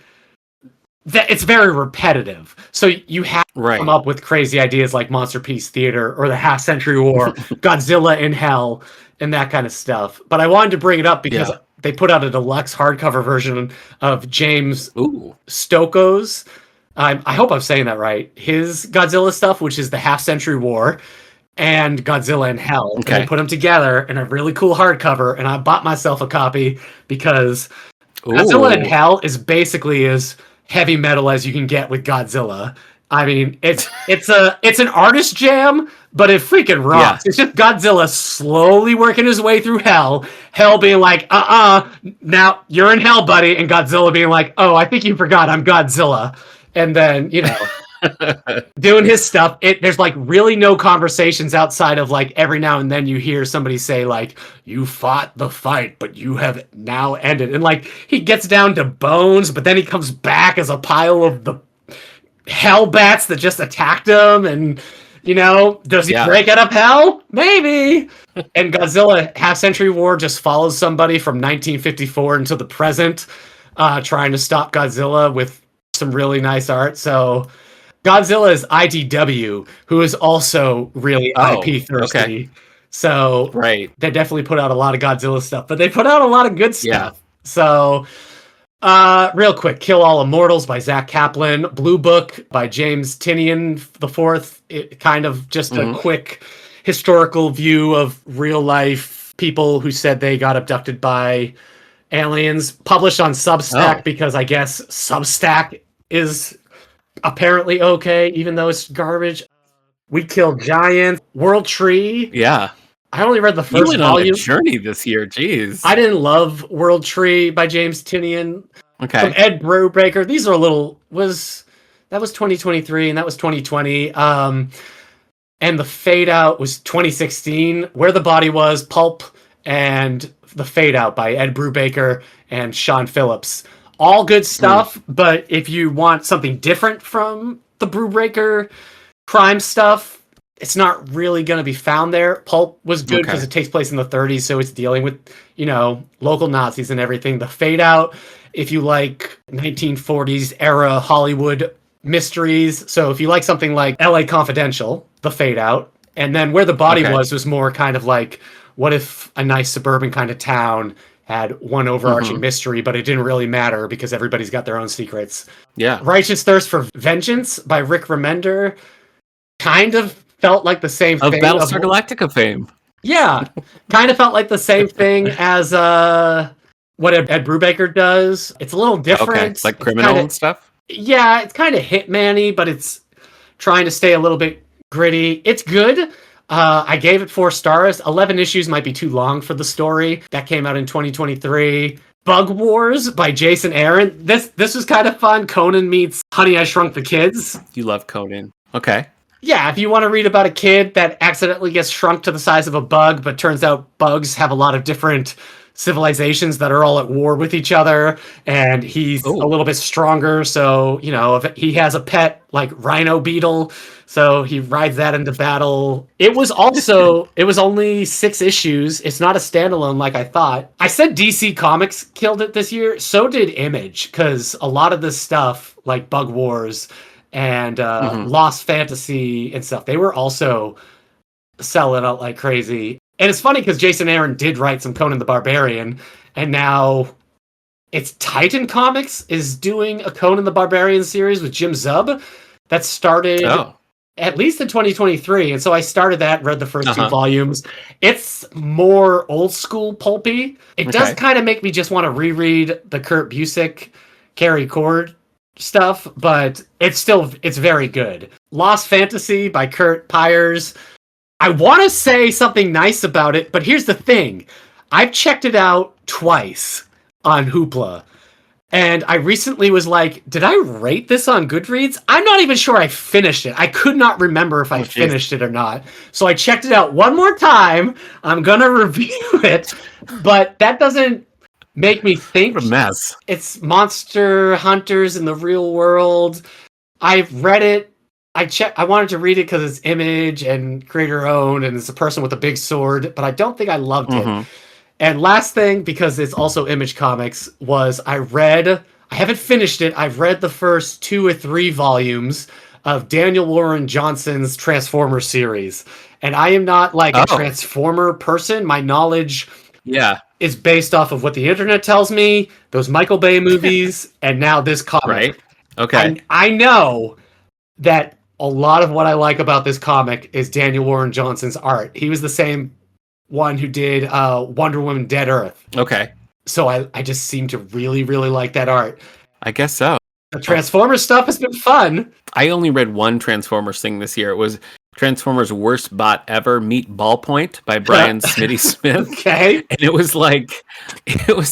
It's very repetitive. So you have to Right. come up with crazy ideas like Monsterpiece Theater or the Half-Century War, Godzilla in Hell, and that kind of stuff. But I wanted to bring it up because they put out a deluxe hardcover version of James Ooh. Stokoe's, I hope I'm saying that right, his Godzilla stuff, which is the Half-Century War and Godzilla in Hell. Okay. And they put them together in a really cool hardcover, and I bought myself a copy because Godzilla in Ooh. Hell is basically as heavy metal as you can get with Godzilla. I mean, it's an artist jam, but it freaking rocks. Yeah. It's just Godzilla slowly working his way through Hell. Hell being like, now you're in Hell, buddy, and Godzilla being like, oh, I think you forgot I'm Godzilla. And then, you know, doing his stuff. There's like really no conversations outside of like every now and then you hear somebody say like, you fought the fight, but you have now ended. And like he gets down to bones, but then he comes back as a pile of the hell bats that just attacked him. And, you know, does he break out of hell? Maybe. And Godzilla Half-Century War just follows somebody from 1954 into the present. trying to stop Godzilla with some really nice art. So Godzilla is IDW, who is also really Oh, IP okay. thirsty. So Right. they definitely put out a lot of Godzilla stuff, but they put out a lot of good Yeah. stuff. So real quick, Kill All Immortals by Zach Kaplan, Blue Book by James Tinian IV. It kind of just a Mhm. quick historical view of real life people who said they got abducted by aliens, published on Substack Oh, because I guess Substack is apparently okay, even though it's garbage. We Killed Giants, World Tree. yeah. I only read the You first went on a volume. journey this year. I Jeez. didn't love World Tree by James Tinian. From Okay. Ed Brubaker. These are a little that was 2023 and that was 2020. And the Fade Out was 2016. Where the Body Was, Pulp, and the Fade Out by Ed Brubaker and Sean Phillips. All good Mm. stuff, but if you want something different from the Brubaker crime stuff, it's not really going to be found there. Pulp was good because Okay. it takes place in the 30s, so it's dealing with, local Nazis and everything. The Fade Out, if you like 1940s era Hollywood mysteries. So if you like something like LA Confidential, The Fade Out, and then Where the Body Okay. was more kind of like, what if a nice suburban kind of town had one overarching Mhm. mystery, but it didn't really matter because everybody's got their own secrets. Yeah. Righteous Thirst for Vengeance by Rick Remender kind of felt like the same Of thing. Battlestar Galactica fame. Yeah, kind of felt like the same thing as what Ed Brubaker does. It's a little different. Okay. Like It's criminal kinda, and stuff. yeah, it's kind of Hitman-y, but it's trying to stay a little bit gritty. It's good. I gave it 4 stars. 11 issues might be too long for the story. That came out in 2023. Bug Wars by Jason Aaron. This was kind of fun. Conan meets Honey, I Shrunk the Kids. You love Conan. Okay. Yeah, if you want to read about a kid that accidentally gets shrunk to the size of a bug, but turns out bugs have a lot of different civilizations that are all at war with each other, and he's a Oh. little bit stronger. So, if he has a pet like Rhino Beetle, so he rides that into battle. It was only 6 issues. It's not a standalone like I thought. I said DC Comics killed it this year. So did Image, because a lot of this stuff, like Bug Wars and Mhm. Lost Fantasy and stuff, they were also selling out like crazy. And it's funny because Jason Aaron did write some Conan the Barbarian, and now it's Titan Comics is doing a Conan the Barbarian series with Jim Zub that started Oh. at least in 2023. And so I started that, read the first 2 Uh-huh. volumes. It's more old school pulpy. It does Okay. kind of make me just want to reread the Kurt Busiek, Carrie Cord stuff, but it's very good. Lost Fantasy by Kurt Pyers. I want to say something nice about it, but here's the thing. I've checked it out twice on Hoopla. And I recently was like, did I rate this on Goodreads? I'm not even sure I finished it. I could not remember if I Oh, jeez. finished it or not. So I checked it out one more time. I'm going to review it, but that doesn't make me think What a mess. it's monster hunters in the real world. I've read it. I wanted to read it because it's Image and creator owned and it's a person with a big sword, but I don't think I loved it. Mhm. And last thing, because it's also Image Comics, was I haven't finished it. I've read the first 2 or 3 volumes of Daniel Warren Johnson's Transformer series. And I am not like a Oh. Transformer person. My knowledge Yeah. is based off of what the internet tells me, those Michael Bay movies, and now this comic. Right. Okay. I know that a lot of what I like about this comic is Daniel Warren Johnson's art. He was the same one who did Wonder Woman Dead Earth. Okay. So I just seem to really, really like that art. I guess so. The Transformers stuff has been fun. I only read one Transformers thing this year. It was Transformers Worst Bot Ever Meet Ballpoint by Brian Smitty Smith. Okay. And it was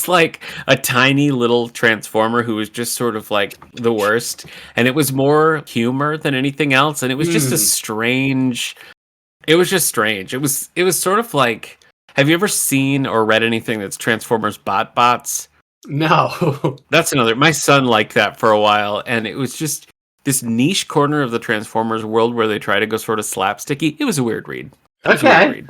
like a tiny little Transformer who was just sort of like the worst. And it was more humor than anything else. And it was just a strange. It was just strange. It was sort of like, have you ever seen or read anything that's Transformers Bots? No. That's another. My son liked that for a while, and it was just this niche corner of the Transformers world where they try to go sort of slapsticky. It was a weird read. It was a weird Okay. read.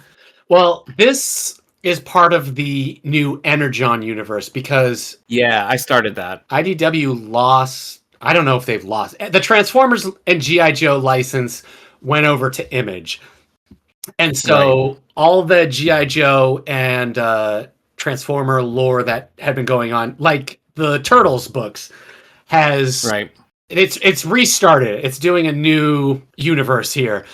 Well, this is part of the new Energon universe because Yeah, I started that. IDW lost. I don't know if they've lost the Transformers and GI Joe license went over to Image, and so all the GI Joe and Transformer lore that had been going on, like the Turtles books, has Right. it's restarted. It's doing a new universe here.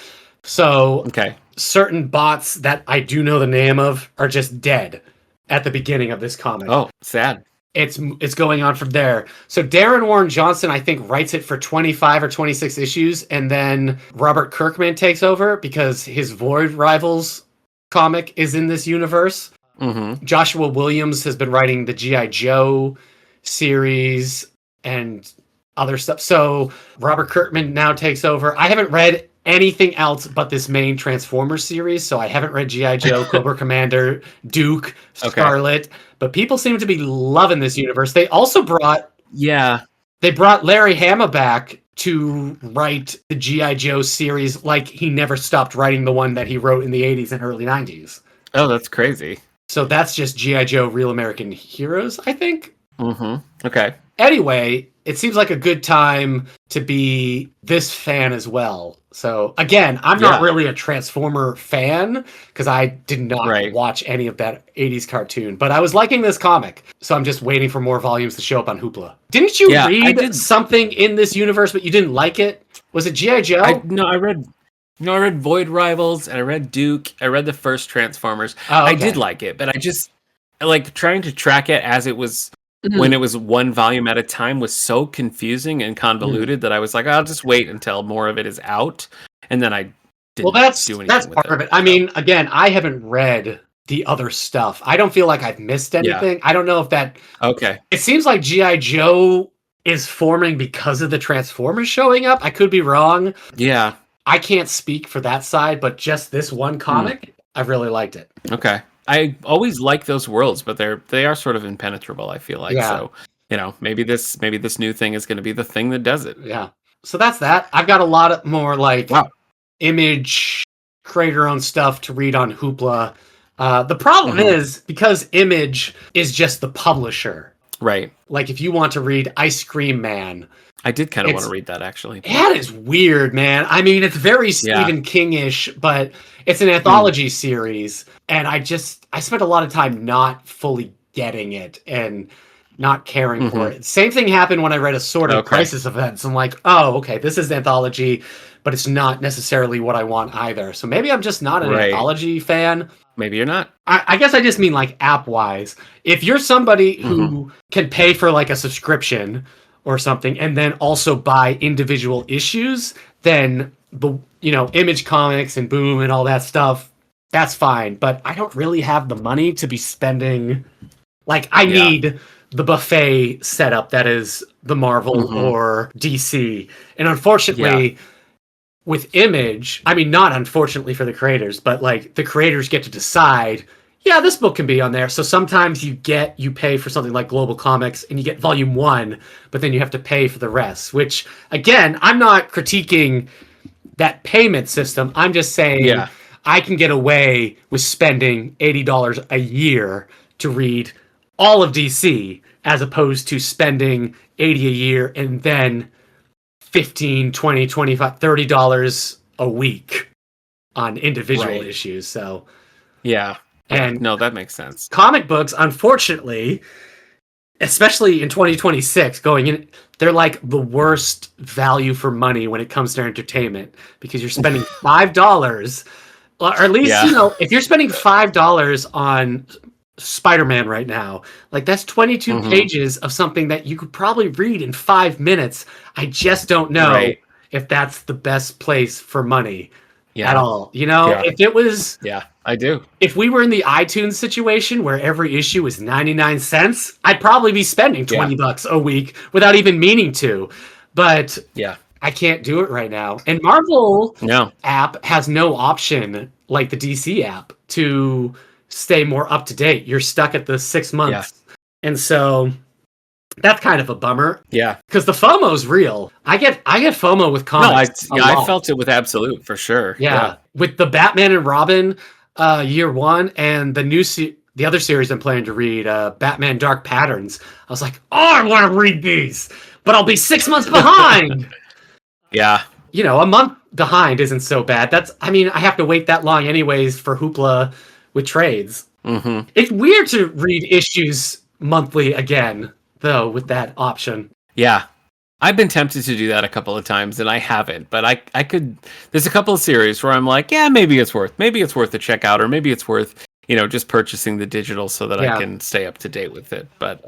So Okay. certain bots that I do know the name of are just dead at the beginning of this comic. Oh, sad. It's going on from there. So Darren Warren Johnson, I think, writes it for 25 or 26 issues, and then Robert Kirkman takes over because his Void Rivals comic is in this universe. Mm-hmm. Joshua Williams has been writing the G.I. Joe series and other stuff. So Robert Kirkman now takes over. I haven't read anything else but this main Transformers series, so I haven't read G.I. Joe, Cobra Commander, Duke, Scarlet, but people seem to be loving this universe. They also brought Larry Hama back to write the G.I. Joe series like he never stopped writing the one that he wrote in the 80s and early 90s. Oh, that's crazy. So that's just G.I. Joe Real American Heroes, I think. Mm-hmm. Okay. Anyway, it seems like a good time to be this fan as well. So again, I'm not really a Transformer fan because I did not watch any of that 80s cartoon, but I was liking this comic. So I'm just waiting for more volumes to show up on Hoopla. Didn't you read something in this universe, but you didn't like it? Was it G.I. Joe? I read Void Rivals and I read Duke. I read the first Transformers. Oh, okay. I did like it, but I like trying to track it as it was when it was one volume at a time was so confusing and convoluted that I was like, I'll just wait until more of it is out, and then I didn't do anything. That's part of it. I mean, again, I haven't read the other stuff. I don't feel like I've missed anything. Yeah. I don't know if that. Okay. It seems like G.I. Joe is forming because of the Transformers showing up. I could be wrong. Yeah. I can't speak for that side, but just this one comic, I've really liked it. Okay. I always like those worlds, but they are sort of impenetrable, I feel like. Yeah. So, maybe this new thing is going to be the thing that does it. Yeah. So that's that. I've got a lot more Image creator-owned stuff to read on Hoopla. The problem is because Image is just the publisher. Right. Like if you want to read Ice Cream Man, I did kind of want to read that, actually. That is weird, man. I mean, it's very Stephen King-ish, but it's an anthology series, and I spent a lot of time not fully getting it and not caring for it. Same thing happened when I read Assorted Crisis Events. I'm like, oh, okay, this is anthology, but it's not necessarily what I want either. So maybe I'm just not an anthology fan. Maybe you're not. I guess I just mean like app-wise. If you're somebody who can pay for like a subscription or something, and then also buy individual issues, then Image Comics and Boom and all that stuff, that's fine. But I don't really have the money to be spending. Like, I need the buffet setup that is the Marvel or DC. And unfortunately, with Image, I mean, not unfortunately for the creators, but like the creators get to decide, this book can be on there. So sometimes you pay for something like Global Comics and you get volume 1, but then you have to pay for the rest, which again, I'm not critiquing that payment system. I'm just saying I can get away with spending $80 a year to read all of DC as opposed to spending $80 a year and then $15, $20, $25, $30 a week on individual issues. So and no, that makes sense. Comic books, unfortunately, especially in 2026, going in, they're like the worst value for money when it comes to entertainment because you're spending $5, or at least if you're spending $5 on Spider-Man right now, like that's 22 pages of something that you could probably read in 5 minutes. I just don't know if that's the best place for money at all. If it was, I do. If we were in the iTunes situation where every issue is 99 cents, I'd probably be spending $20 a week without even meaning to. But I can't do it right now. And Marvel app has no option like the DC app to stay more up to date. You're stuck at the 6 months. And so that's kind of a bummer. Yeah. Because the FOMO's real. I get FOMO with comics. I felt it with Absolute for sure. Yeah. With the Batman and Robin year one, and the other series I'm planning to read, Batman Dark Patterns. I was like, oh, I want to read these, but I'll be 6 months behind. Yeah. A month behind isn't so bad. I mean, I have to wait that long anyways for Hoopla with trades. Mm-hmm. It's weird to read issues monthly again, though, with that option. Yeah. I've been tempted to do that a couple of times and I haven't, but I could, there's a couple of series where I'm like, yeah, maybe it's worth to check out, or maybe it's worth, just purchasing the digital so that I can stay up to date with it. But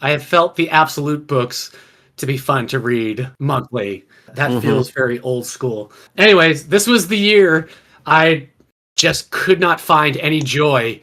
I have felt the Absolute books to be fun to read monthly. That feels very old school. Anyways, this was the year I just could not find any joy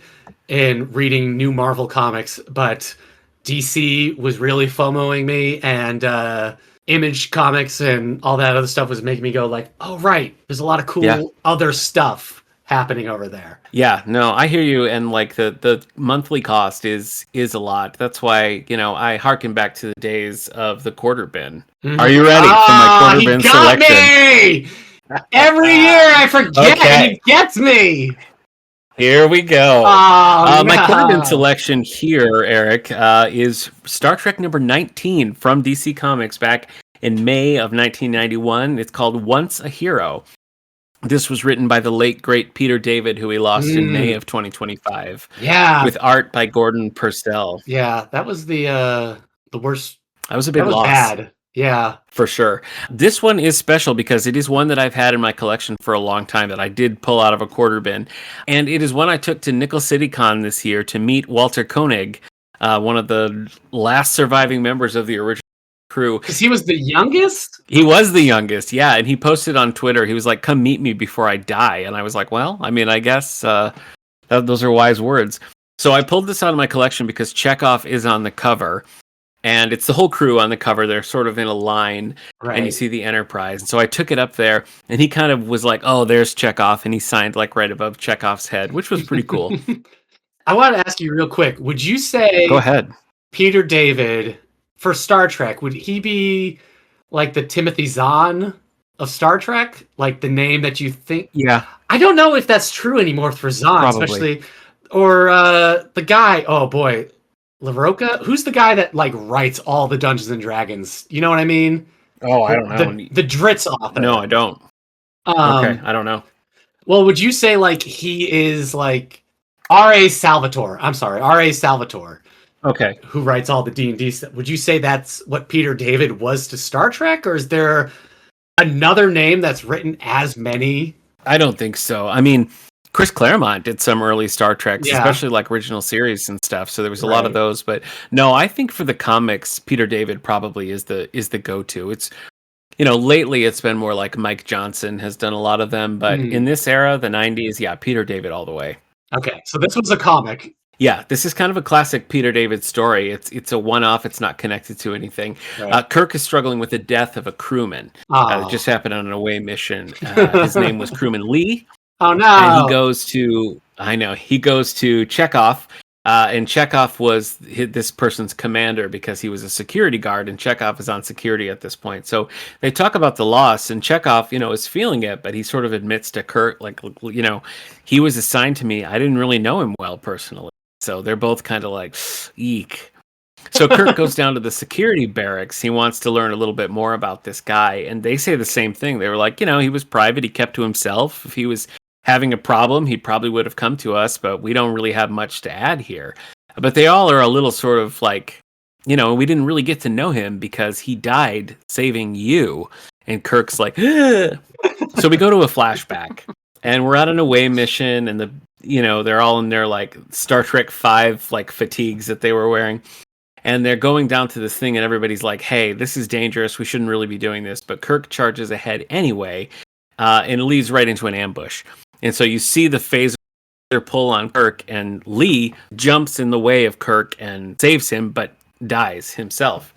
in reading new Marvel comics, but DC was really FOMOing me, and Image Comics and all that other stuff was making me go like, oh, right, there's a lot of cool other stuff happening over there. Yeah, no, I hear you. And like the monthly cost is a lot. That's why, I harken back to the days of the quarter bin. Mm-hmm. Are you ready for my quarter bin selection? Me! Every year I forget and he gets me. Here we go. My quarter bin selection here, Eric, is Star Trek number 19 from DC Comics back in May of 1991. It's called Once a Hero. This was written by the late, great Peter David, who we lost in May of 2025. Yeah. With art by Gordon Purcell. Yeah, that was the worst. That was a big loss. Bad. Yeah. For sure. This one is special because it is one that I've had in my collection for a long time that I did pull out of a quarter bin. And it is one I took to Nickel City Con this year to meet Walter Koenig, one of the last surviving members of the original crew. Because he was the youngest? He was the youngest, yeah. And he posted on Twitter, he was like, come meet me before I die. And I was like, well, I mean, I guess those are wise words. So I pulled this out of my collection because Chekhov is on the cover. And it's the whole crew on the cover. They're sort of in a line, right. And you see the Enterprise. And so I took it up there, and he kind of was like, oh, there's Chekhov. And he signed like right above Chekhov's head, which was pretty cool. I want to ask you real quick. Would you say... Go ahead. Peter David, for Star Trek, would he be like the Timothy Zahn of Star Trek? Like the name that you think... Yeah. I don't know if that's true anymore for Zahn, probably. Especially... Or the guy... Oh, boy... LaRocca? Who's the guy that like writes all the Dungeons and Dragons? You know what I mean? Oh, I don't know. The Dritz author. No, I don't. Okay, I don't know. Well, would you say like he is like R.A. Salvatore? I'm sorry, R.A. Salvatore. Okay. Who writes all the D&D stuff? Would you say that's what Peter David was to Star Trek, or is there another name that's written as many? I don't think so. I mean, Chris Claremont did some early Star Treks, especially like original series and stuff. So there was a lot of those. But no, I think for the comics, Peter David probably is the go-to. It's, lately it's been more like Mike Johnson has done a lot of them. But in this era, the 90s, Peter David all the way. Okay, so this was a comic. Yeah, this is kind of a classic Peter David story. It's a one-off. It's not connected to anything. Right. Kirk is struggling with the death of a crewman. It just happened on an away mission. His name was Crewman Lee. Oh no! And he goes to Chekhov, and Chekhov was this person's commander because he was a security guard, and Chekhov is on security at this point. So they talk about the loss, and Chekhov, is feeling it, but he sort of admits to Kirk, like, he was assigned to me. I didn't really know him well personally, so they're both kind of like, eek. So Kirk goes down to the security barracks. He wants to learn a little bit more about this guy, and they say the same thing. They were like, he was private. He kept to himself. If he was having a problem, he probably would have come to us, but we don't really have much to add here. But they all are a little sort of like, we didn't really get to know him because he died saving you. And Kirk's like, ugh. So we go to a flashback, and we're on an away mission, and they're all in their like Star Trek 5 like fatigues that they were wearing. And they're going down to this thing, and everybody's like, hey, this is dangerous. We shouldn't really be doing this. But Kirk charges ahead anyway, and leads right into an ambush. And so you see the phaser pull on Kirk, and Lee jumps in the way of Kirk and saves him, but dies himself.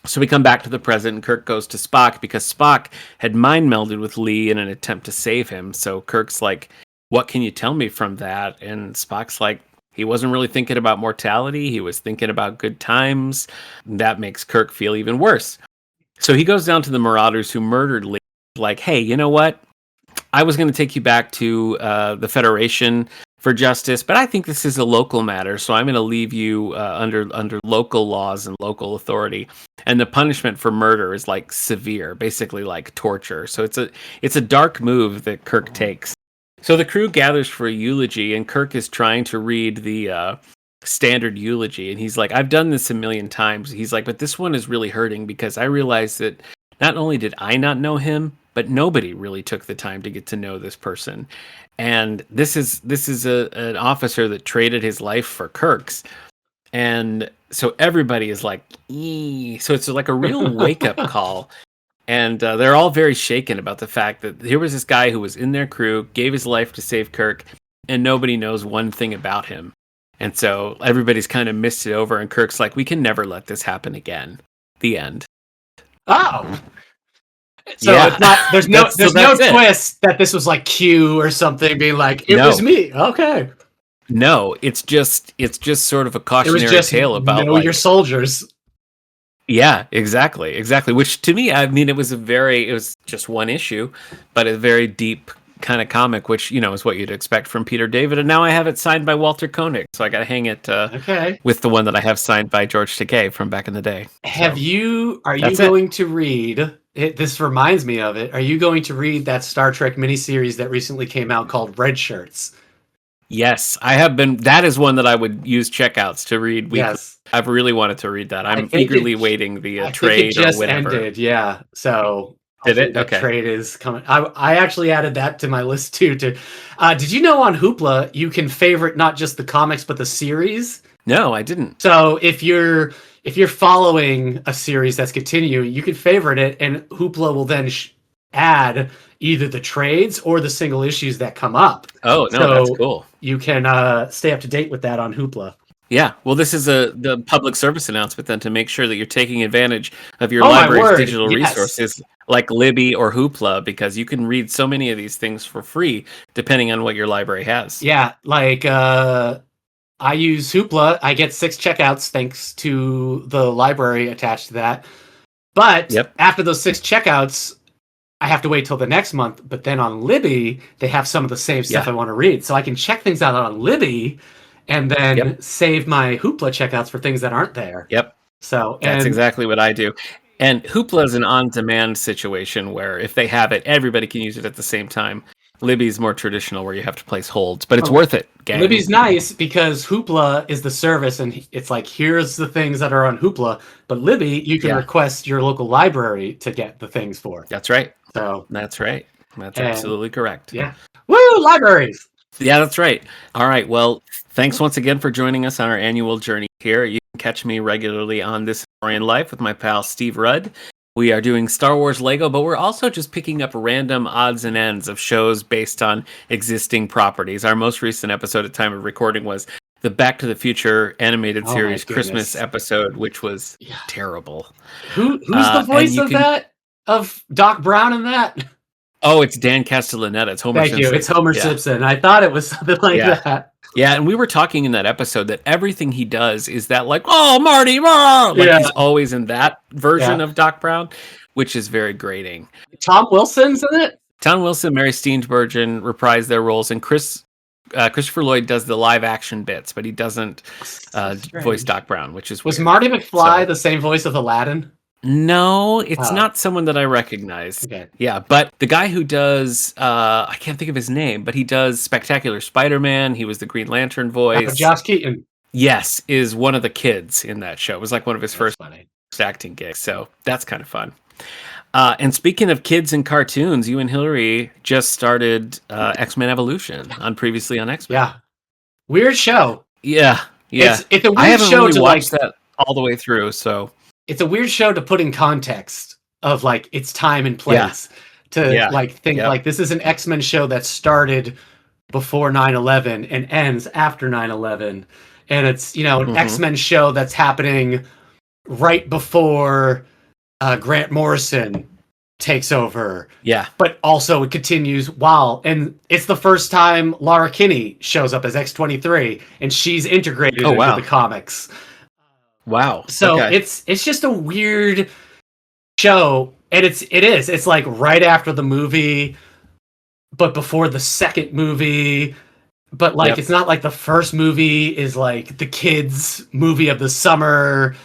So we come back to the present, and Kirk goes to Spock because Spock had mind melded with Lee in an attempt to save him. So Kirk's like, what can you tell me from that? And Spock's like, he wasn't really thinking about mortality. He was thinking about good times. That makes Kirk feel even worse. So he goes down to the Marauders who murdered Lee. Like, hey, you know what? I was going to take you back to the Federation for Justice, but I think this is a local matter, so I'm going to leave you under local laws and local authority. And the punishment for murder is like severe, basically like torture. So it's a dark move that Kirk takes. So the crew gathers for a eulogy, and Kirk is trying to read the standard eulogy, and he's like, I've done this a million times. He's like, but this one is really hurting because I realized that not only did I not know him, but nobody really took the time to get to know this person. And this is an officer that traded his life for Kirk's. And so everybody is like, "Ee." So it's like a real wake up call. And they're all very shaken about the fact that here was this guy who was in their crew, gave his life to save Kirk, and nobody knows one thing about him. And so everybody's kind of missed it over, and Kirk's like, we can never let this happen again. The end. Oh. So Yeah. it's not, there's no that's it. twist that this was like Q or something being like, it was me. Okay. No, it's just sort of a It was cautionary just tale about know like, your soldiers. yeah, exactly. Which to me, I mean, it was just one issue, but a very deep kind of comic, which is what you'd expect from Peter David. And now I have it signed by Walter Koenig, so I got to hang it Okay. with the one that I have signed by George Takei from back in the day. Are you That's going to read it? This reminds me of it. Are you going to read that Star Trek miniseries that recently came out called Red Shirts? Yes, I have been. That is one that I would use checkouts to read weekly. Yes. I've really wanted to read that. I I'm think eagerly waiting the I think trade it just or whatever. ended. Yeah. So Did it? that Okay. trade is coming. I actually added that to my list too. Did you know on Hoopla you can favorite not just the comics but the series? No, I didn't. So if you're following a series that's continuing, you can favorite it, and Hoopla will then add either the trades or the single issues that come up. Oh no, So that's cool. you can stay up to date with that on Hoopla. Yeah, well, this is the public service announcement then to make sure that you're taking advantage of your Oh, my library's word, digital yes. resources like Libby or Hoopla, because you can read so many of these things for free depending on what your library has. Yeah, like I use Hoopla. I get 6 checkouts thanks to the library attached to that. But Yep. after those 6 checkouts, I have to wait till the next month. But then on Libby, they have some of the same stuff Yeah. I want to read. So I can check things out on Libby and then Yep. save my Hoopla checkouts for things that aren't there. Yep, So that's and exactly what I do. And Hoopla is an on-demand situation where if they have it, everybody can use it at the same time. Libby's more traditional where you have to place holds, but it's worth it, gang. Libby's nice because Hoopla is the service, and it's like, here's the things that are on Hoopla. But Libby, you can Yeah. request your local library to get the things for. That's right. So That's right. That's And- absolutely correct. yeah, woo, libraries. Yeah, that's right. All right. Well, thanks once again for joining us on our annual journey here. You can catch me regularly on This Historian Life with my pal Steve Rudd. We are doing Star Wars Lego, but we're also just picking up random odds and ends of shows based on existing properties. Our most recent episode at time of recording was the Back to the Future animated Oh my series goodness. Christmas episode, which was Yeah. terrible. Who's the and voice you of can- that? Of Doc Brown in that? Oh, it's Dan Castellaneta. It's Homer Thank Simpson. you. It's Homer Yeah. Simpson. I thought it was something like Yeah. that. Yeah, and we were talking in that episode that everything he does is that like, oh, Marty, like Yeah. he's always in that version Yeah. of Doc Brown, which is very grating. Tom Wilson's in it. Tom Wilson, Mary Steenburgen reprise their roles, and Christopher Lloyd does the live action bits, but he doesn't voice Doc Brown, which is Was weird. Marty McFly So- the same voice of Aladdin? No, it's Oh. not someone that I recognize. Okay. Yeah, but the guy who does I can't think of his name, but he does Spectacular Spider-Man. He was the Green Lantern voice. Josh Keaton. Yes, is one of the kids in that show. It was like one of his That's first funny. acting gigs, so that's kind of fun. And speaking of kids and cartoons, you and Hillary just started X-Men Evolution on Previously on X-Men. Yeah. Weird show. Yeah. It's a weird I haven't show really to watched that all the way through, so it's a weird show to put in context of like its time and place. To Yeah. like think Yep. like this is an X-Men show that started before 9/11 and ends after 9/11. And it's, an Mhm. X-Men show that's happening right before Grant Morrison takes over. yeah. But also it continues and it's the first time Laura Kinney shows up as X-23 and she's integrated Oh, into wow. the comics. Wow. So Okay. it's just a weird show, and it's like right after the movie but before the second movie. But like, Yep. it's not like the first movie is like the kids' movie of the summer.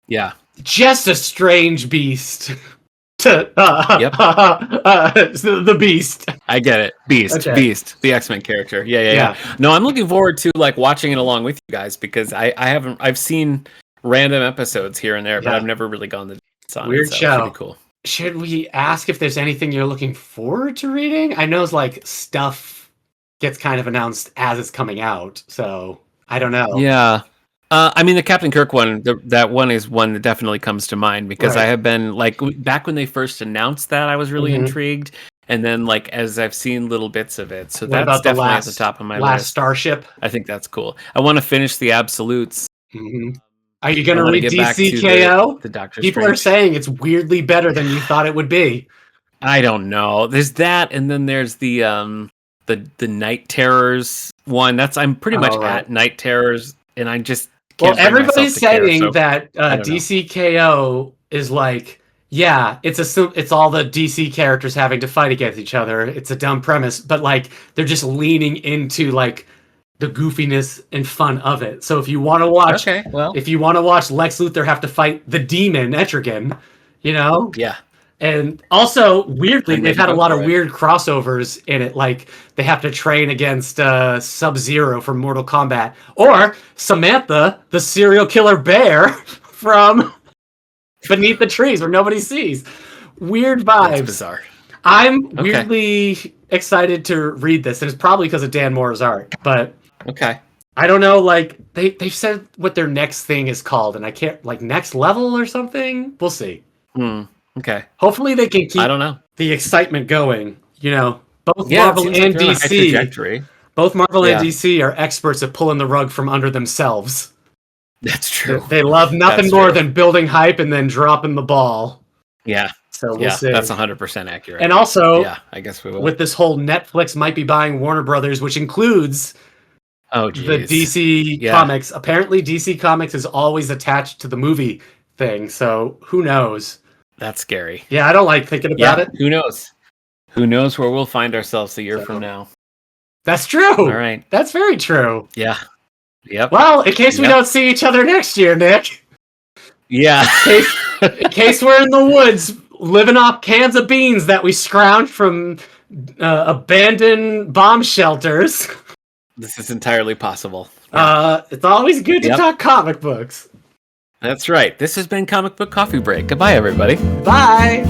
Yeah. Just a strange beast. Yep. The Beast. I get it. Beast. Okay. Beast. The X-Men character. Yeah. No, I'm looking forward to like watching it along with you guys because I've seen random episodes here and there, but Yeah. I've never really gone the depths on Weird it. So show. Pretty cool. Should we ask if there's anything you're looking forward to reading? I know it's like stuff gets kind of announced as it's coming out, so I don't know. Yeah. I mean, the Captain Kirk one, that one is one that definitely comes to mind because Right. I have been like back when they first announced that, I was really Mhm. intrigued, and then like as I've seen little bits of it, so What that's about the definitely last, at the top of my last list. Starship? I think that's cool. I want to finish the Absolutes. Mhm. Are you going I to wanna read get back to DCKO? the Doctor People are Strange. saying it's weirdly better than you thought it would be. I don't know. There's that, and then there's the Night Terrors one. I'm pretty much Oh, right. at Night Terrors, and I just Well, can't bring everybody's myself to care, saying so that I don't know. DCKO is like, yeah, it's all the DC characters having to fight against each other. It's a dumb premise, but like they're just leaning into like the goofiness and fun of it. So if you want to watch, Okay, well, if you want to watch Lex Luthor have to fight the demon Etrigan, you know, yeah. and also weirdly I'm they've ready had a to lot go of for it. weird crossovers in it. Like they have to train against Sub-Zero from Mortal Kombat, or Samantha, the serial killer bear from Beneath the Trees, where nobody sees. Weird vibes. That's bizarre. I'm Okay. weirdly excited to read this, and it's probably because of Dan Moore's art. But Okay. I don't know. Like they've said what their next thing is called, and I can't like next level or something. We'll see. Okay. Hopefully they can keep I don't know. the excitement going. You know, both Yeah, it Marvel seems and like they're on a high DC, trajectory. both Marvel Yeah. and DC are experts at pulling the rug from under themselves. That's true. They love nothing That's more true. than building hype and then dropping the ball. Yeah. So we'll Yeah. see. That's 100% accurate. And also, yeah, I guess we will. with this whole Netflix might be buying Warner Brothers, which includes oh, the geez. DC Yeah. Comics. Apparently, DC Comics is always attached to the movie thing. So who knows? That's scary. Yeah, I don't like thinking about it. Who knows? Who knows where we'll find ourselves a year So- from now? That's true. All right. That's very true. Yeah. Yep. Well, in case we Yep. don't see each other next year, Nick. Yeah. In case we're in the woods living off cans of beans that we scrounged from abandoned bomb shelters. This is entirely possible. It's always good to Yep. talk comic books. That's right. This has been Comic Book Coffee Break. Goodbye, everybody. Bye.